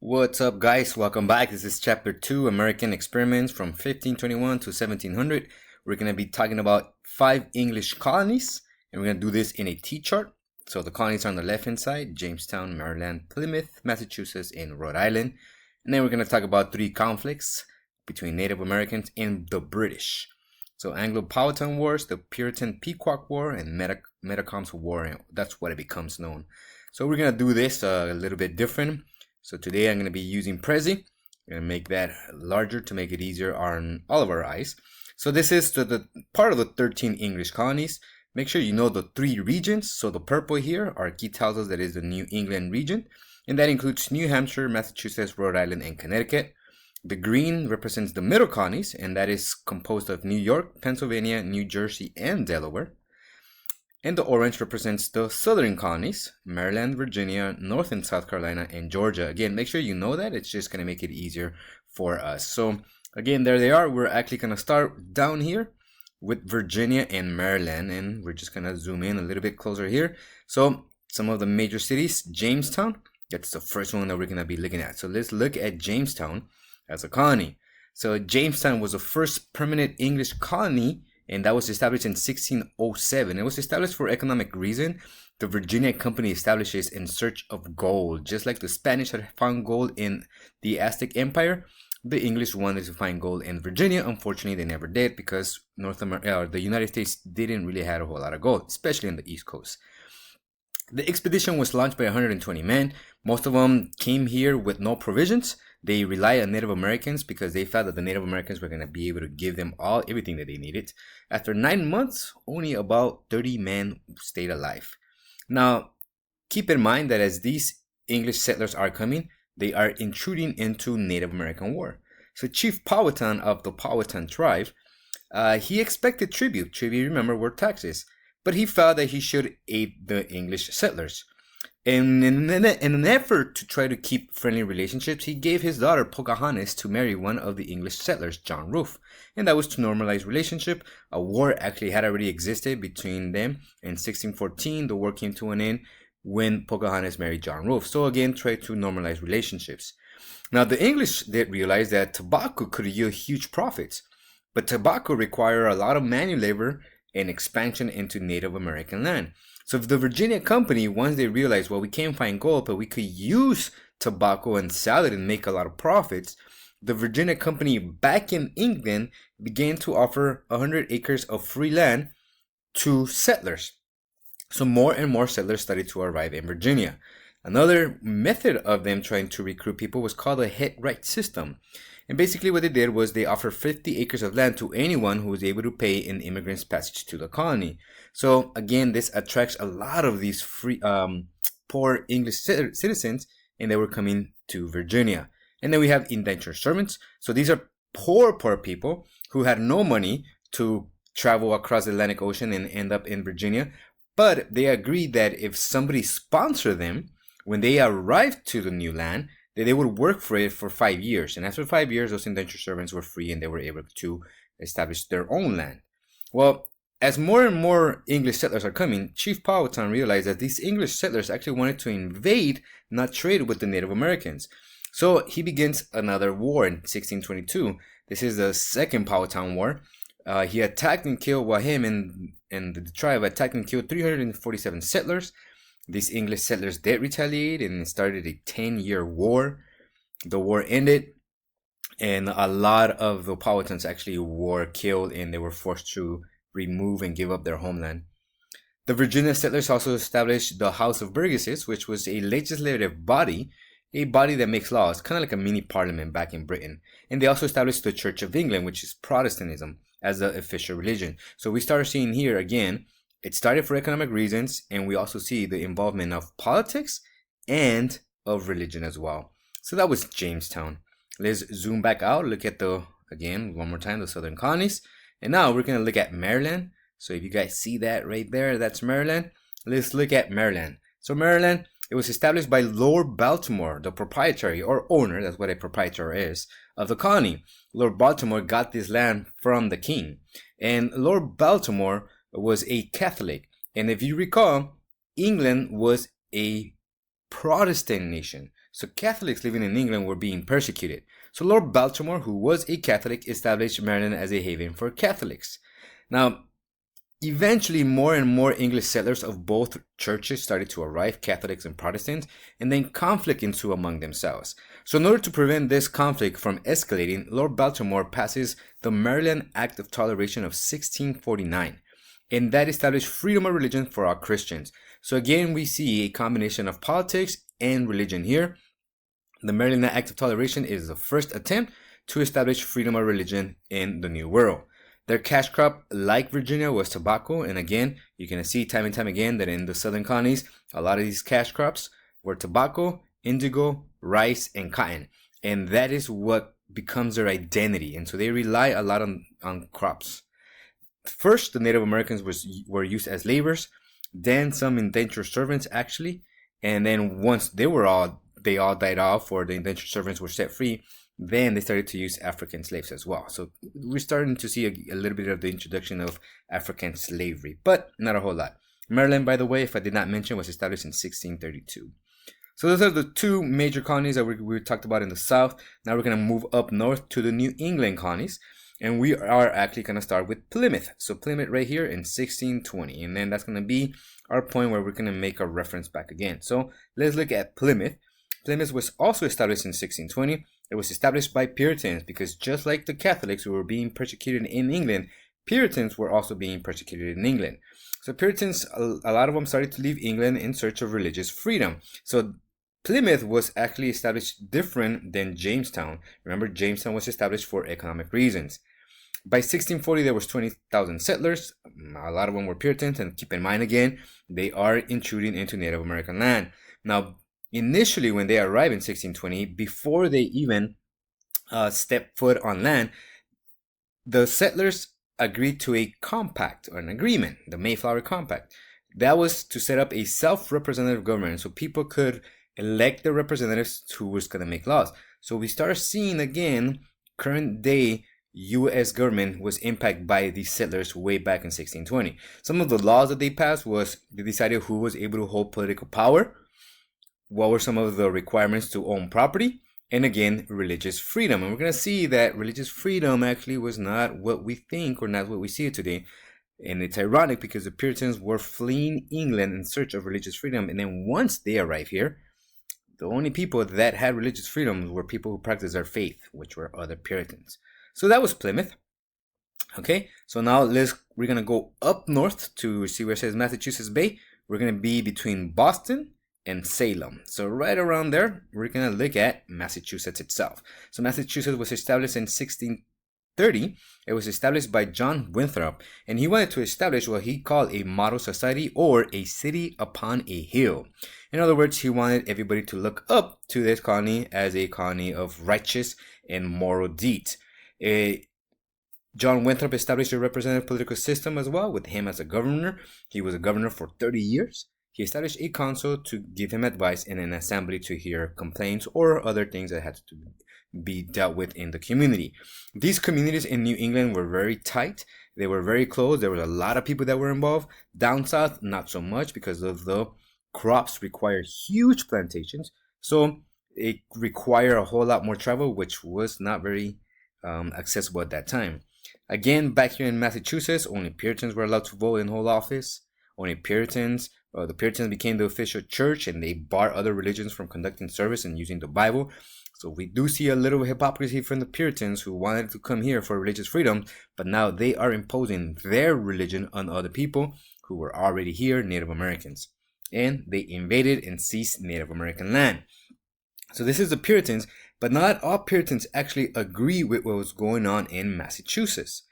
What's up, guys? Welcome back. This is chapter 2, American Experiments from 1521 to 1700. We're going to be talking about 5 English colonies, and we're going to do this in a T-chart. So the colonies are on the left-hand side: Jamestown, Maryland, Plymouth, Massachusetts, and Rhode Island. And then we're going to talk about 3 conflicts between Native Americans and the British. So Anglo-Powhatan Wars, the Puritan Pequot War, and Metacom's War, and that's what it becomes known. So we're going to do this a little bit different. So today I'm going to be using Prezi. I'm going to make that larger to make it easier on all of our eyes. So this is the part of the 13 English colonies. Make sure you know the 3 regions. So the purple here, our key tells us that is the New England region. And that includes New Hampshire, Massachusetts, Rhode Island, and Connecticut. The green represents the middle colonies, and that is composed of New York, Pennsylvania, New Jersey, and Delaware. And the orange represents the southern colonies: Maryland, Virginia, North and South Carolina, and Georgia. Again, make sure you know that. It's just going to make it easier for us. So again, there they are. We're actually going to start down here with Virginia and Maryland, and we're just going to zoom in a little bit closer here. So some of the major cities: Jamestown. That's the first one that we're going to be looking at. So let's look at Jamestown as a colony. So Jamestown was the first permanent English colony, and that was established in 1607. It was established for economic reason. The Virginia Company establishes in search of gold. Just like the Spanish had found gold in the Aztec Empire, the English wanted to find gold in Virginia. Unfortunately, they never did, because the United States didn't really have a whole lot of gold, especially in the East Coast. The expedition was launched by 120 men. Most of them came here with no provisions. They relied on Native Americans because they felt that the Native Americans were going to be able to give them everything that they needed. After 9 months, only about 30 men stayed alive. Now, keep in mind that as these English settlers are coming, they are intruding into Native American war. So Chief Powhatan of the Powhatan tribe, he expected tribute. Tribute, remember, were taxes. But he felt that he should aid the English settlers. And in an effort to try to keep friendly relationships, he gave his daughter Pocahontas to marry one of the English settlers, John Rolfe. And that was to normalize relationship. A war actually had already existed between them. In 1614, the war came to an end when Pocahontas married John Rolfe. So again, try to normalize relationships. Now, the English did realize that tobacco could yield huge profits. But tobacco required a lot of manual labor and expansion into Native American land. So if the Virginia Company, once they realized, well, we can't find gold, but we could use tobacco and sell it and make a lot of profits, the Virginia Company back in England began to offer 100 acres of free land to settlers. So more and more settlers started to arrive in Virginia. Another method of them trying to recruit people was called a head right system. And basically what they did was they offered 50 acres of land to anyone who was able to pay an immigrant's passage to the colony. So again, this attracts a lot of these poor English citizens, and they were coming to Virginia. And then we have indentured servants. So these are poor people who had no money to travel across the Atlantic Ocean and end up in Virginia. But they agreed that if somebody sponsored them, when they arrived to the new land, that they would work for it for 5 years. And after 5 years, those indentured servants were free and they were able to establish their own land. Well, as more and more English settlers are coming, Chief Powhatan realized that these English settlers actually wanted to invade, not trade with the Native Americans. So he begins another war in 1622. This is the Second Powhatan War. He attacked and killed, him and the tribe attacked and killed 347 settlers. These English settlers did retaliate and started a 10-year war. The war ended, and a lot of the Powhatans actually were killed, and they were forced to remove and give up their homeland. The Virginia settlers also established the House of Burgesses, which was a legislative body, a body that makes laws, kind of like a mini parliament back in Britain. And they also established the Church of England, which is Protestantism, as the official religion. So we start seeing here again, it started for economic reasons, and we also see the involvement of politics and of religion as well. So that was Jamestown. Let's zoom back out, look at again, one more time, the southern colonies. And now we're going to look at Maryland. So if you guys see that right there, that's Maryland. Let's look at Maryland. So Maryland, it was established by Lord Baltimore, the proprietary or owner, that's what a proprietor is, of the colony. Lord Baltimore got this land from the king. And Lord Baltimore was a Catholic. And if you recall, England was a Protestant nation. So Catholics living in England were being persecuted. So Lord Baltimore, who was a Catholic, established Maryland as a haven for Catholics. Now, eventually, more and more English settlers of both churches started to arrive, Catholics and Protestants, and then conflict ensued among themselves. So in order to prevent this conflict from escalating, Lord Baltimore passes the Maryland Act of Toleration of 1649, and that established freedom of religion for all Christians. So again, we see a combination of politics and religion here. The Maryland Act of Toleration is the first attempt to establish freedom of religion in the New World. Their cash crop, like Virginia, was tobacco. And again, you can see time and time again that in the southern colonies, a lot of these cash crops were tobacco, indigo, rice, and cotton. And that is what becomes their identity. And so they rely a lot on crops. First, the Native Americans were used as laborers, then some indentured servants actually. And then once they all died off or the indentured servants were set free, then they started to use African slaves as well. So we're starting to see a little bit of the introduction of African slavery, but not a whole lot. Maryland, by the way, if I did not mention, was established in 1632. So those are the two major colonies that we talked about in the South. Now we're going to move up north to the New England colonies. And we are actually going to start with Plymouth. So Plymouth right here in 1620. And then that's going to be our point where we're going to make a reference back again. So let's look at Plymouth. Plymouth was also established in 1620. It was established by Puritans because just like the Catholics who were being persecuted in England, Puritans were also being persecuted in England. So Puritans, a lot of them started to leave England in search of religious freedom. So Plymouth was actually established different than Jamestown. Remember, Jamestown was established for economic reasons. By 1640, there was 20,000 settlers. A lot of them were Puritans, and keep in mind again, they are intruding into Native American land. Now, initially, when they arrived in 1620, before they even stepped foot on land, the settlers agreed to a compact or an agreement, the Mayflower Compact. That was to set up a self-representative government so people could elect the representatives who was going to make laws. So we start seeing again, current day U.S. government was impacted by these settlers way back in 1620. Some of the laws that they passed was they decided who was able to hold political power, what were some of the requirements to own property, and again, religious freedom. And we're going to see that religious freedom actually was not what we think or not what we see it today. And it's ironic because the Puritans were fleeing England in search of religious freedom. And then once they arrived here, the only people that had religious freedom were people who practiced their faith, which were other Puritans. So that was Plymouth. Okay, so now we're going to go up north to see where it says Massachusetts Bay. We're going to be between Boston and Salem. So right around there, we're going to look at Massachusetts itself. So Massachusetts was established in 1630. It was established by John Winthrop, and he wanted to establish what he called a model society or a city upon a hill. In other words, he wanted everybody to look up to this colony as a colony of righteous and moral deeds. John Winthrop established a representative political system as well with him as a governor. He was a governor for 30 years. He established a council to give him advice and an assembly to hear complaints or other things that had to be dealt with in the community. These communities in New England were very tight. They were very close. There was a lot of people that were involved. Down south, not so much because of the crops require huge plantations. So it required a whole lot more travel, which was not very accessible at that time. Again, back here in Massachusetts, only Puritans were allowed to vote in whole office. Only the Puritans became the official church, and they barred other religions from conducting service and using the Bible. So we do see a little hypocrisy from the Puritans who wanted to come here for religious freedom, but now they are imposing their religion on other people who were already here, Native Americans. And they invaded and seized Native American land. So this is the Puritans, but not all Puritans actually agree with what was going on in Massachusetts.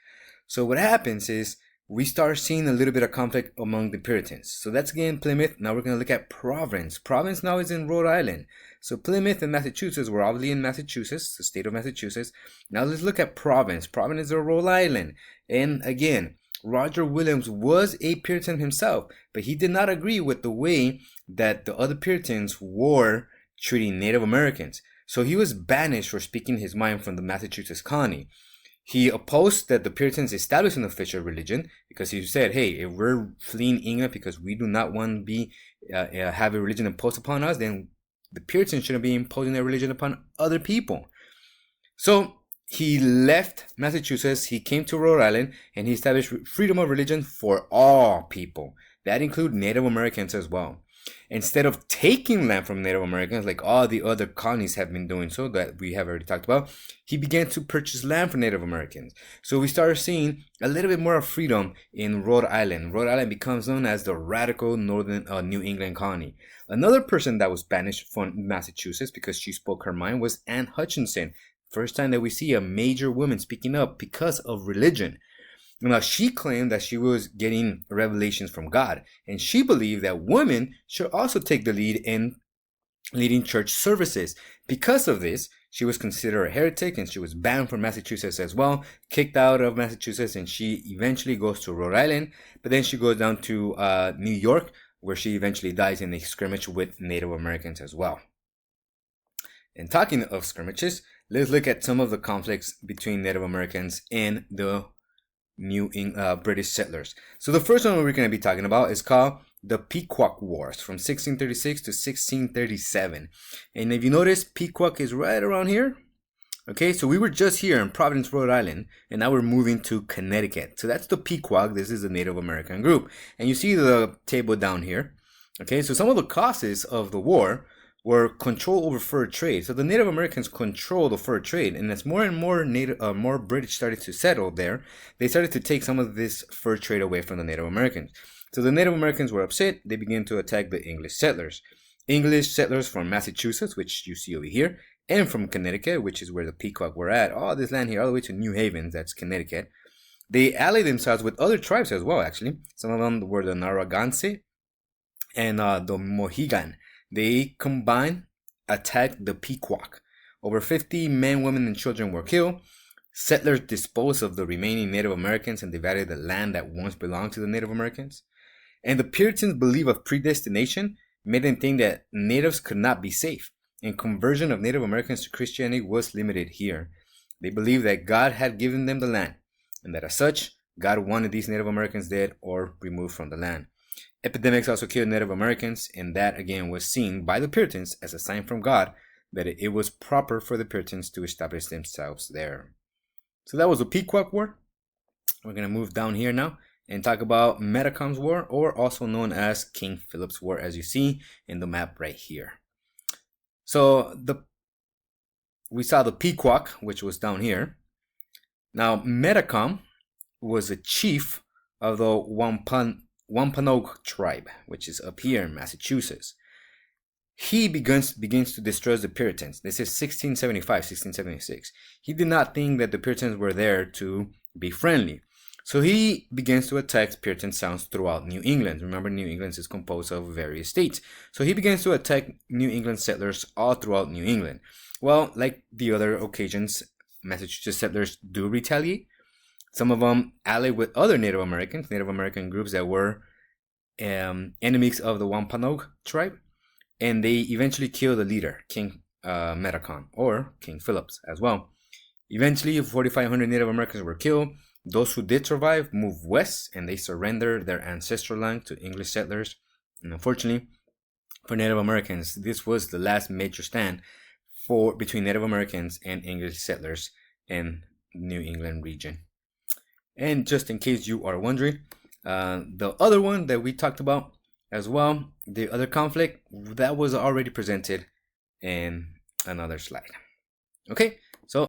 So what happens is we start seeing a little bit of conflict among the Puritans. So that's again Plymouth. Now we're going to look at Providence. Providence now is in Rhode Island. So Plymouth and Massachusetts were obviously in Massachusetts, the state of Massachusetts. Now let's look at Providence. Providence is Rhode Island. And again, Roger Williams was a Puritan himself, but he did not agree with the way that the other Puritans were treating Native Americans. So he was banished for speaking his mind from the Massachusetts colony. He opposed that the Puritans establish an official religion because he said, hey, if we're fleeing England because we do not want to have a religion imposed upon us, then the Puritans shouldn't be imposing their religion upon other people. So he left Massachusetts, he came to Rhode Island, and he established freedom of religion for all people. That includes Native Americans as well. Instead of taking land from Native Americans like all the other colonies have been doing, so that we have already talked about, he began to purchase land from Native Americans. So we started seeing a little bit more of freedom in Rhode Island. Rhode Island becomes known as the radical northern New England colony. Another person that was banished from Massachusetts because she spoke her mind was Anne Hutchinson. First time that we see a major woman speaking up because of religion. Now, she claimed that she was getting revelations from God, and she believed that women should also take the lead in leading church services. Because of this, she was considered a heretic, and she was banned from Massachusetts as well, kicked out of Massachusetts, and she eventually goes to Rhode Island, but then she goes down to New York, where she eventually dies in a skirmish with Native Americans as well. And talking of skirmishes, let's look at some of the conflicts between Native Americans and the British settlers. So the first one we're going to be talking about is called the Pequot Wars from 1636 to 1637. And if you notice, Pequot is right around here. Okay, so we were just here in Providence, Rhode Island, and now we're moving to Connecticut. So that's the Pequot. This is a Native American group. And you see the table down here. Okay, so some of the causes of the war were control over fur trade. So the Native Americans control the fur trade, and as more and more more British started to settle there, they started to take some of this fur trade away from the Native Americans. So the Native Americans were upset. They began to attack the English settlers. English settlers from Massachusetts, which you see over here, and from Connecticut, which is where the Pequot were at, all this land here, all the way to New Haven, that's Connecticut. They allied themselves with other tribes as well, actually. Some of them were the Narragansett and the Mohegan. They combined, attacked the Pequot. Over 50 men, women, and children were killed. Settlers disposed of the remaining Native Americans and divided the land that once belonged to the Native Americans. And the Puritans' belief of predestination made them think that natives could not be safe, and conversion of Native Americans to Christianity was limited here. They believed that God had given them the land, and that as such, God wanted these Native Americans dead or removed from the land. Epidemics also killed Native Americans, and that again was seen by the Puritans as a sign from God that it was proper for the Puritans to establish themselves there. So that was the Pequot War. We're going to move down here now and talk about Metacom's War, or also known as King Philip's War, as you see in the map right here. So we saw the Pequot, which was down here. Now Metacom was a chief of the Wampanoag tribe, which is up here in Massachusetts. He begins to distrust the Puritans. This is 1675, 1676. He did not think that the Puritans were there to be friendly. So he begins to attack Puritan towns throughout New England. Remember, New England is composed of various states. So he begins to attack New England settlers all throughout New England. Well, like the other occasions, Massachusetts settlers do retaliate. Some of them allied with other Native American groups that were enemies of the Wampanoag tribe. And they eventually kill the leader, King Metacom, or King Phillips as well. Eventually, 4,500 Native Americans were killed. Those who did survive moved west, and they surrendered their ancestral land to English settlers. And unfortunately, for Native Americans, this was the last major stand between Native Americans and English settlers in New England region. And just in case you are wondering, the other one that we talked about as well, the other conflict, that was already presented in another slide. Okay, so